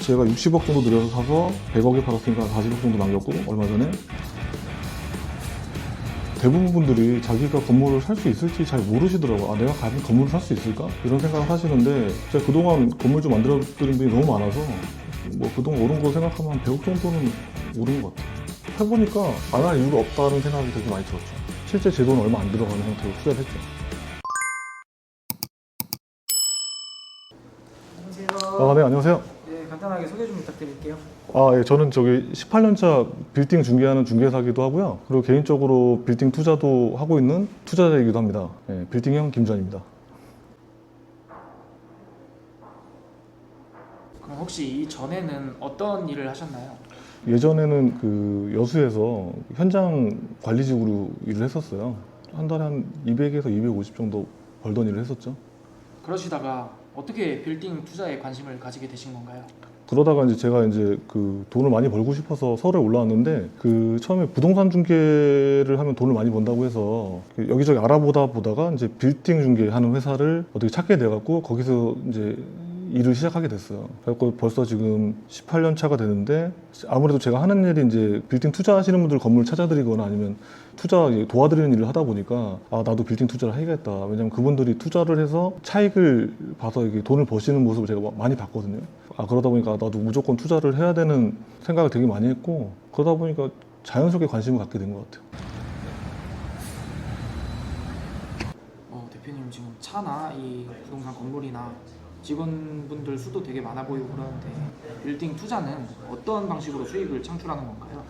제가 60억 정도 들여서 사서 100억에 팔았으니까 40억 정도 남겼고, 얼마 전에 대부분 분들이 자기가 건물을 살 수 있을지 잘 모르시더라고요. 아, 내가 과연 건물을 살 수 있을까? 이런 생각을 하시는데, 제가 그동안 건물 좀 만들어드린 분이 너무 많아서 뭐 그동안 오른 거 생각하면 한 100억 정도는 오른 것 같아요. 해보니까 안 할 이유가 없다는 생각이 되게 많이 들었죠. 실제 제 돈 얼마 안 들어가는 형태로 투자를 했죠. 안녕하세요. 네, 안녕하세요. 네, 간단하게 소개 좀 부탁드릴게요. 예, 저는 저기 18년차 빌딩 중개하는 중개사기도 하고요. 그리고 개인적으로 빌딩 투자도 하고 있는 투자자이기도 합니다. 예, 빌딩형 김전입니다. 그럼 혹시 이전에는 어떤 일을 하셨나요? 예전에는 그 여수에서 현장 관리직으로 일을 했었어요. 한 달에 한 200에서 250 정도 벌던 일을 했었죠. 그러시다가 어떻게 빌딩 투자에 관심을 가지게 되신 건가요? 그러다가 이제 제가 이제 그 돈을 많이 벌고 싶어서 서울에 올라왔는데, 그 처음에 부동산 중개를 하면 돈을 많이 번다고 해서 여기저기 알아보다가 이제 빌딩 중개하는 회사를 어떻게 찾게 돼갖고 거기서 이제 일을 시작하게 됐어요. 그래서 벌써 지금 18년 차가 되는데, 아무래도 제가 하는 일이 이제 빌딩 투자하시는 분들 건물 찾아드리거나 아니면 투자 도와드리는 일을 하다 보니까, 아, 나도 빌딩 투자를 해야겠다. 왜냐면 그분들이 투자를 해서 차익을 봐서 이게 돈을 버시는 모습을 제가 많이 봤거든요. 아, 그러다 보니까 나도 무조건 투자를 해야 되는 생각을 되게 많이 했고, 그러다 보니까 자연스럽게 관심을 갖게 된 것 같아요. 대표님 지금 차나 이 부동산 건물이나 직원분들 수도 되게 많아 보이고 그러는데 빌딩 투자는 어떤 방식으로 수익을 창출하는 건가요?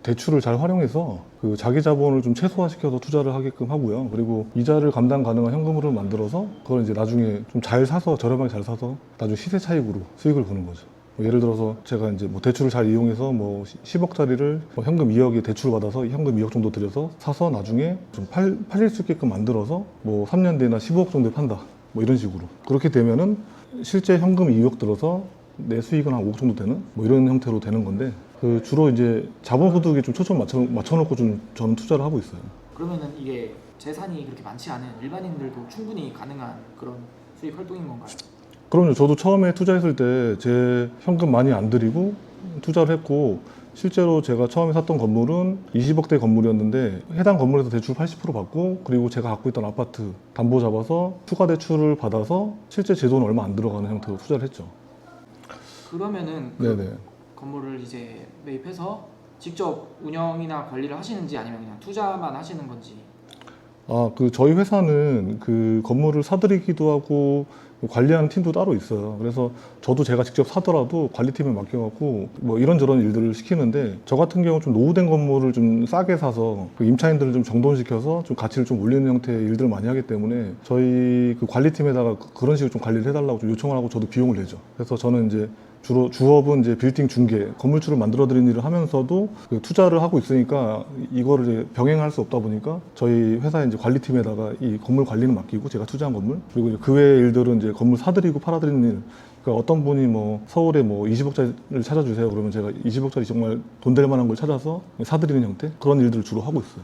대출을 잘 활용해서 그 자기 자본을 좀 최소화시켜서 투자를 하게끔 하고요. 그리고 이자를 감당 가능한 현금으로 만들어서 그걸 이제 나중에 좀 잘 사서, 저렴하게 잘 사서 나중에 시세 차익으로 수익을 보는 거죠. 예를 들어서 제가 이제 뭐 대출을 잘 이용해서 뭐 10억짜리를 뭐 현금 2억에 대출 받아서 현금 2억 정도 들여서 사서 나중에 좀 팔릴 수 있게끔 만들어서 뭐 3년 뒤나 15억 정도에 판다. 뭐 이런 식으로. 그렇게 되면은 실제 현금 2억 들어서 내 수익은 한 5억 정도 되는 뭐 이런 형태로 되는 건데, 그 주로 이제 자본소득에 좀 초점 맞춰놓고 좀 저는 투자를 하고 있어요. 그러면은 이게 재산이 그렇게 많지 않은 일반인들도 충분히 가능한 그런 수익 활동인 건가요? 그럼요. 저도 처음에 투자했을 때 제 현금 많이 안 들이고 투자를 했고, 실제로 제가 처음에 샀던 건물은 20억대 건물이었는데 해당 건물에서 대출 80% 받고, 그리고 제가 갖고 있던 아파트 담보 잡아서 추가 대출을 받아서 실제 제 돈 얼마 안 들어가는 형태로 투자를 했죠. 그러면은 그 네네. 건물을 이제 매입해서 직접 운영이나 관리를 하시는지 아니면 그냥 투자만 하시는 건지. 그 저희 회사는 그 건물을 사들이기도 하고 관리하는 팀도 따로 있어요. 그래서 저도 제가 직접 사더라도 관리팀에 맡겨갖고 뭐 이런저런 일들을 시키는데, 저 같은 경우 좀 노후된 건물을 좀 싸게 사서 그 임차인들을 좀 정돈시켜서 좀 가치를 좀 올리는 형태의 일들을 많이 하기 때문에 저희 그 관리팀에다가 그런 식으로 좀 관리를 해달라고 좀 요청을 하고 저도 비용을 내죠. 그래서 저는 이제 주로 주업은 이제 빌딩 중개, 건물주를 만들어드리는 일을 하면서도 그 투자를 하고 있으니까 이거를 이제 병행할 수 없다 보니까 저희 회사 이제 관리팀에다가 이 건물 관리는 맡기고, 제가 투자한 건물, 그리고 이제 그 외의 일들은 이제 건물 사드리고 팔아드리는 일. 그러니까 어떤 분이 뭐 서울에 뭐 20억짜리를 찾아주세요. 그러면 제가 20억짜리 정말 돈 될 만한 걸 찾아서 사드리는 형태, 그런 일들을 주로 하고 있어요.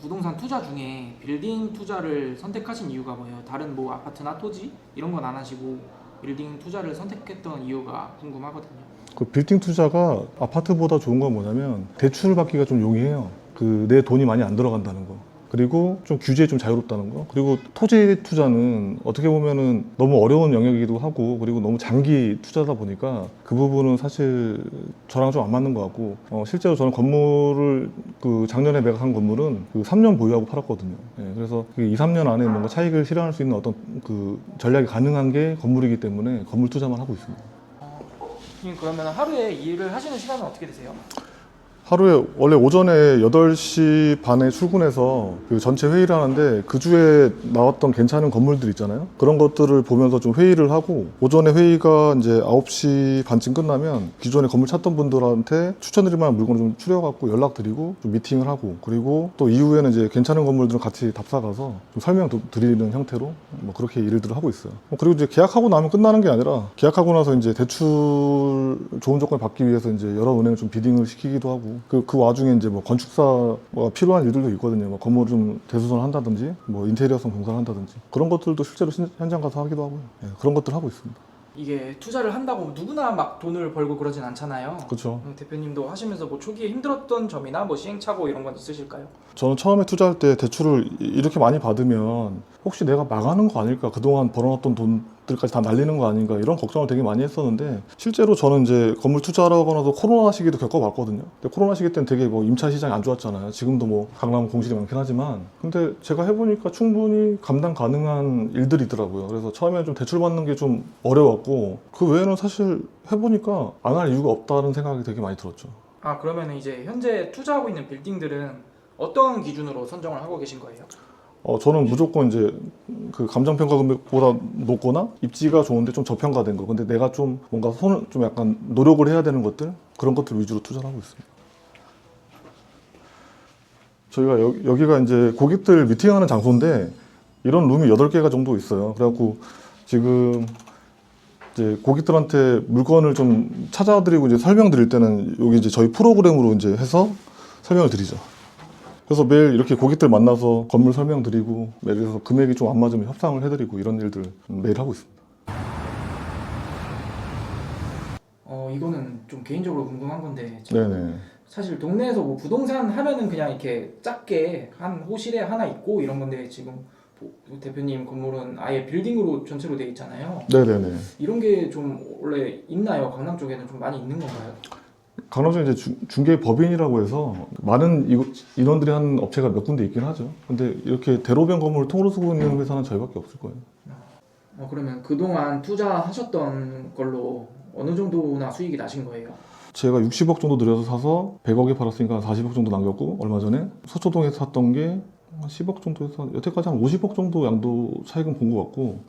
부동산 투자 중에 빌딩 투자를 선택하신 이유가 뭐예요? 다른 뭐 아파트나 토지 이런 건 안 하시고 빌딩 투자를 선택했던 이유가 궁금하거든요. 그 빌딩 투자가 아파트보다 좋은 건 뭐냐면 대출 받기가 좀 용이해요. 그 내 돈이 많이 안 들어간다는 거. 그리고 좀 규제에 좀 자유롭다는 거. 그리고 토지 투자는 어떻게 보면은 너무 어려운 영역이기도 하고, 그리고 너무 장기 투자다 보니까 그 부분은 사실 저랑 좀 안 맞는 것 같고, 실제로 저는 건물을 그 작년에 매각한 건물은 그 3년 보유하고 팔았거든요. 예, 그래서 그 2, 3년 안에 뭔가 차익을 실현할 수 있는 어떤 그 전략이 가능한 게 건물이기 때문에 건물 투자만 하고 있습니다. 그러면 하루에 일을 하시는 시간은 어떻게 되세요? 하루에 원래 오전에 8시 반에 출근해서 그 전체 회의를 하는데, 그 주에 나왔던 괜찮은 건물들 있잖아요. 그런 것들을 보면서 좀 회의를 하고, 오전에 회의가 이제 9시 반쯤 끝나면 기존에 건물 찾던 분들한테 추천드릴 만한 물건을 좀 추려갖고 연락드리고 좀 미팅을 하고, 그리고 또 이후에는 이제 괜찮은 건물들은 같이 답사가서 좀 설명 드리는 형태로 뭐 그렇게 일들을 하고 있어요. 그리고 이제 계약하고 나면 끝나는 게 아니라, 계약하고 나서 이제 대출 좋은 조건을 받기 위해서 이제 여러 은행을 좀 비딩을 시키기도 하고, 그 와중에 이제 뭐 건축사가 필요한 일들도 있거든요. 뭐 건물을 좀 대수선을 한다든지, 뭐 인테리어성 공사를 한다든지, 그런 것들도 실제로 현장 가서 하기도 하고요. 예, 그런 것들 하고 있습니다. 이게 투자를 한다고 누구나 막 돈을 벌고 그러진 않잖아요. 그렇죠. 대표님도 하시면서 뭐 초기에 힘들었던 점이나 뭐 시행착오 이런 건 있으실까요? 저는 처음에 투자할 때 대출을 이렇게 많이 받으면 혹시 내가 망하는 거 아닐까? 그동안 벌어놨던 돈들까지 다 날리는 거 아닌가? 이런 걱정을 되게 많이 했었는데 실제로 저는 이제 건물 투자를 하고 나서 코로나 시기도 겪어봤거든요. 근데 코로나 시기 때는 되게 뭐 임차 시장이 안 좋았잖아요. 지금도 뭐 강남 공실이 많긴 하지만 근데 제가 해보니까 충분히 감당 가능한 일들이더라고요. 그래서 처음에는 좀 대출 받는 게 좀 어려웠고 그 외에는 사실 해보니까 안 할 이유가 없다는 생각이 되게 많이 들었죠. 아 그러면 이제 현재 투자하고 있는 빌딩들은 어떤 기준으로 선정을 하고 계신 거예요? 저는 무조건 이제 그 감정평가 금액보다 높거나 입지가 좋은데 좀 저평가된 거. 근데 내가 좀 뭔가 손을 좀 약간 노력을 해야 되는 것들 그런 것들 위주로 투자를 하고 있습니다. 저희가 여기가 이제 고객들 미팅하는 장소인데 이런 룸이 8개가 정도 있어요. 그래갖고 지금 이제 고객들한테 물건을 좀 찾아드리고 이제 설명드릴 때는 여기 이제 저희 프로그램으로 이제 해서 설명을 드리죠. 그래서 매일 이렇게 고객들 만나서 건물 설명드리고 매일 그래서 금액이 좀 안 맞으면 협상을 해드리고 이런 일들 매일 하고 있습니다. 이거는 좀 개인적으로 궁금한 건데 제가 네네. 사실 동네에서 뭐 부동산 하면은 그냥 이렇게 작게 한 호실에 하나 있고 이런 건데 지금 대표님 건물은 아예 빌딩으로 전체로 돼 있잖아요. 네네네. 이런 게 좀 원래 있나요? 강남 쪽에는 좀 많이 있는 건가요? 강남시 이제 중개법인이라고 해서 많은 인원들이 하는 업체가 몇 군데 있긴 하죠. 근데 이렇게 대로변 건물을 통으로 쓰고 있는 회사는 저희밖에 없을 거예요. 그러면 그동안 투자하셨던 걸로 어느 정도나 수익이 나신 거예요? 제가 60억 정도 들여서 사서 100억에 팔았으니까 40억 정도 남겼고 얼마 전에 서초동에서 샀던 게 한 10억 정도에서 여태까지 한 50억 정도 양도 차익은 본 것 같고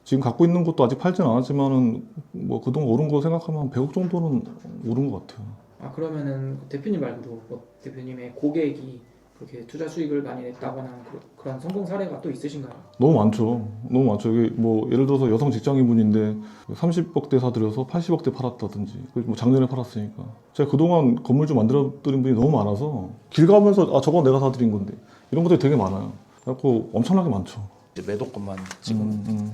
지금 갖고 있는 것도 아직 팔진 않았지만은 뭐 그동안 오른 거 생각하면 한 100억 정도는 오른 것 같아요. 그러면은 대표님 말고도 뭐 대표님의 고객이 그렇게 투자 수익을 많이 냈다거나 그런 성공 사례가 또 있으신가요? 너무 많죠. 너무 많죠. 이게 뭐 예를 들어서 여성 직장인분인데 30억대 사들여서 80억대 팔았다든지 뭐 작년에 팔았으니까 제가 그동안 건물 좀 만들어드린 분이 너무 많아서 길 가면서 저거 내가 사드린 건데 이런 것들이 되게 많아요. 그래갖고 엄청나게 많죠. 이제 매도권만 지금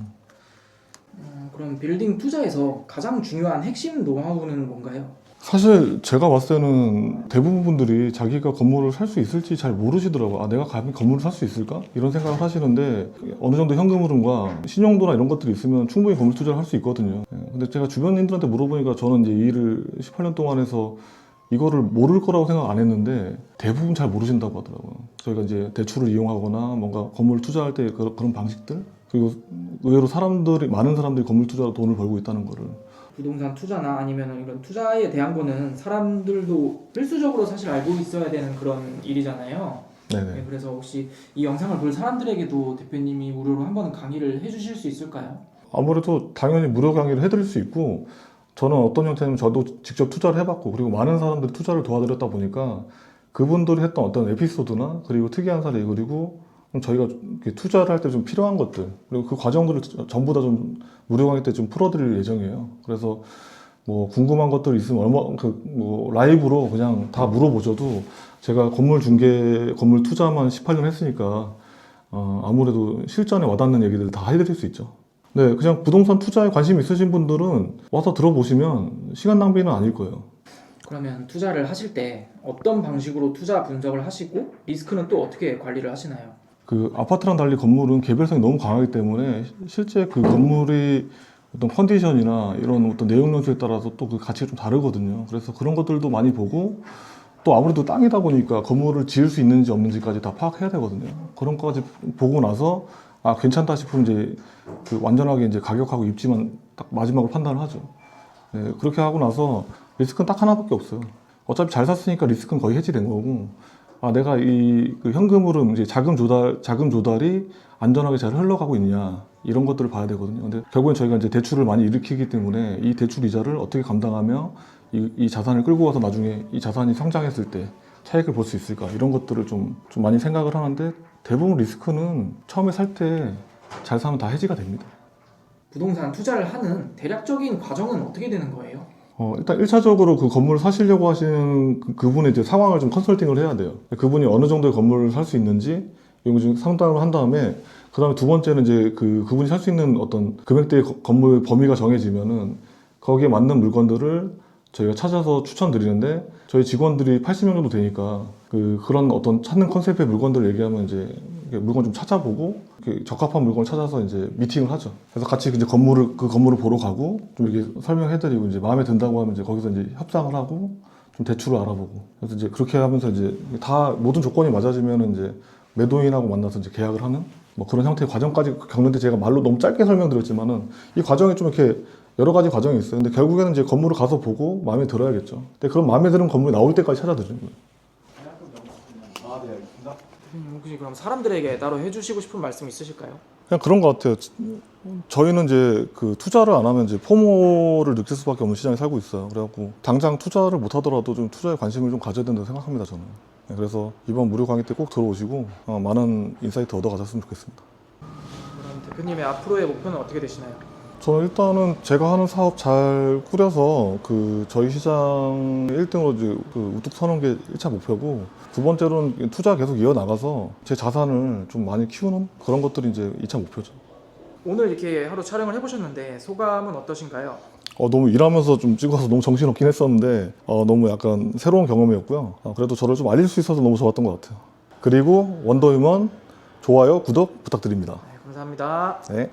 그럼 빌딩 투자에서 가장 중요한 핵심 노하우는 뭔가요? 사실 제가 봤을 때는 대부분 분들이 자기가 건물을 살 수 있을지 잘 모르시더라고요. 내가 감히 건물을 살 수 있을까? 이런 생각을 하시는데 어느 정도 현금 흐름과 신용도나 이런 것들이 있으면 충분히 건물 투자를 할 수 있거든요. 근데 제가 주변인들한테 물어보니까 저는 이제 이 일을 18년 동안 해서 이거를 모를 거라고 생각 안 했는데 대부분 잘 모르신다고 하더라고요. 저희가 이제 대출을 이용하거나 뭔가 건물 투자할 때 그런 방식들 그리고 의외로 많은 사람들이 건물 투자로 돈을 벌고 있다는 거를 부동산 투자나 아니면 이런 투자에 대한 거는 사람들도 필수적으로 사실 알고 있어야 되는 그런 일이잖아요. 네네. 네, 그래서 혹시 이 영상을 볼 사람들에게도 대표님이 무료로 한번 강의를 해주실 수 있을까요? 아무래도 당연히 무료 강의를 해드릴 수 있고 저는 어떤 형태냐면 저도 직접 투자를 해봤고 그리고 많은 사람들이 투자를 도와드렸다 보니까 그분들이 했던 어떤 에피소드나 그리고 특이한 사례 그리고 저희가 이렇게 투자를 할 때 좀 필요한 것들 그리고 그 과정들을 전부 다 좀 무료 강의 때 좀 풀어드릴 예정이에요. 그래서 뭐 궁금한 것들 있으면 뭐 라이브로 그냥 다 물어보셔도 제가 건물 투자만 18년 했으니까 아무래도 실전에 와닿는 얘기들 다 해드릴 수 있죠. 네, 그냥 부동산 투자에 관심 있으신 분들은 와서 들어보시면 시간 낭비는 아닐 거예요. 그러면 투자를 하실 때 어떤 방식으로 투자 분석을 하시고 리스크는 또 어떻게 관리를 하시나요? 그 아파트랑 달리 건물은 개별성이 너무 강하기 때문에 실제 그 건물이 어떤 컨디션이나 이런 어떤 내용 연수에 따라서 또 그 가치가 좀 다르거든요. 그래서 그런 것들도 많이 보고 또 아무래도 땅이다 보니까 건물을 지을 수 있는지 없는지까지 다 파악해야 되거든요. 그런 것까지 보고 나서 괜찮다 싶으면 이제 그 완전하게 이제 가격하고 입지만 딱 마지막으로 판단을 하죠. 네, 그렇게 하고 나서 리스크는 딱 하나밖에 없어요. 어차피 잘 샀으니까 리스크는 거의 해지된 거고, 내가 그 현금 흐름, 이제 자금 조달이 안전하게 잘 흘러가고 있냐, 이런 것들을 봐야 되거든요. 근데 결국엔 저희가 이제 대출을 많이 일으키기 때문에 이 대출 이자를 어떻게 감당하며 이 자산을 끌고 가서 나중에 이 자산이 성장했을 때 차익을 볼 수 있을까, 이런 것들을 좀 많이 생각을 하는데 대부분 리스크는 처음에 살 때 잘 사면 다 해지가 됩니다. 부동산 투자를 하는 대략적인 과정은 어떻게 되는 거예요? 일단 1차적으로 그 건물을 사시려고 하시는 그분의 이제 상황을 좀 컨설팅을 해야 돼요. 그분이 어느 정도의 건물을 살 수 있는지, 이런 거 좀 상담을 한 다음에 그다음에 두 번째는 이제 그분이 살 수 있는 어떤 금액대의 건물 범위가 정해지면은 거기에 맞는 물건들을 저희가 찾아서 추천드리는데 저희 직원들이 80명 정도 되니까 그런 어떤 찾는 컨셉의 물건들을 얘기하면 이제 물건 좀 찾아보고 적합한 물건을 찾아서 이제 미팅을 하죠. 그래서 같이 이제 그 건물을 보러 가고 좀 이렇게 설명해드리고 이제 마음에 든다고 하면 이제 거기서 이제 협상을 하고 좀 대출을 알아보고 그래서 이제 그렇게 하면서 이제 다 모든 조건이 맞아지면은 이제 매도인하고 만나서 이제 계약을 하는 뭐 그런 형태의 과정까지 겪는데 제가 말로 너무 짧게 설명드렸지만은 이 과정이 좀 이렇게 여러 가지 과정이 있어요. 근데 결국에는 이제 건물을 가서 보고 마음에 들어야겠죠. 근데 그런 마음에 드는 건물이 나올 때까지 찾아드리는 거예요. 혹시 그럼 사람들에게 따로 해주시고 싶은 말씀 있으실까요? 그냥 그런 것 같아요. 저희는 이제 투자를 안 하면 이제 포모를 느낄 수밖에 없는 시장에 살고 있어요. 그래갖고 당장 투자를 못 하더라도 좀 투자에 관심을 좀 가져야 된다고 생각합니다, 저는. 네, 그래서 이번 무료 강의 때 꼭 들어오시고 많은 인사이트 얻어가셨으면 좋겠습니다. 그럼 대표님의 앞으로의 목표는 어떻게 되시나요? 저는 일단은 제가 하는 사업 잘 꾸려서 저희 시장 1등으로 이제 우뚝 서는 게 1차 목표고 두 번째로는 투자 계속 이어나가서 제 자산을 좀 많이 키우는 그런 것들이 이제 2차 목표죠. 오늘 이렇게 하루 촬영을 해보셨는데 소감은 어떠신가요? 너무 일하면서 좀 찍어서 너무 정신없긴 했었는데 너무 약간 새로운 경험이었고요. 그래도 저를 좀 알릴 수 있어서 너무 좋았던 것 같아요. 그리고 원더휴먼 좋아요, 구독 부탁드립니다. 네, 감사합니다. 네.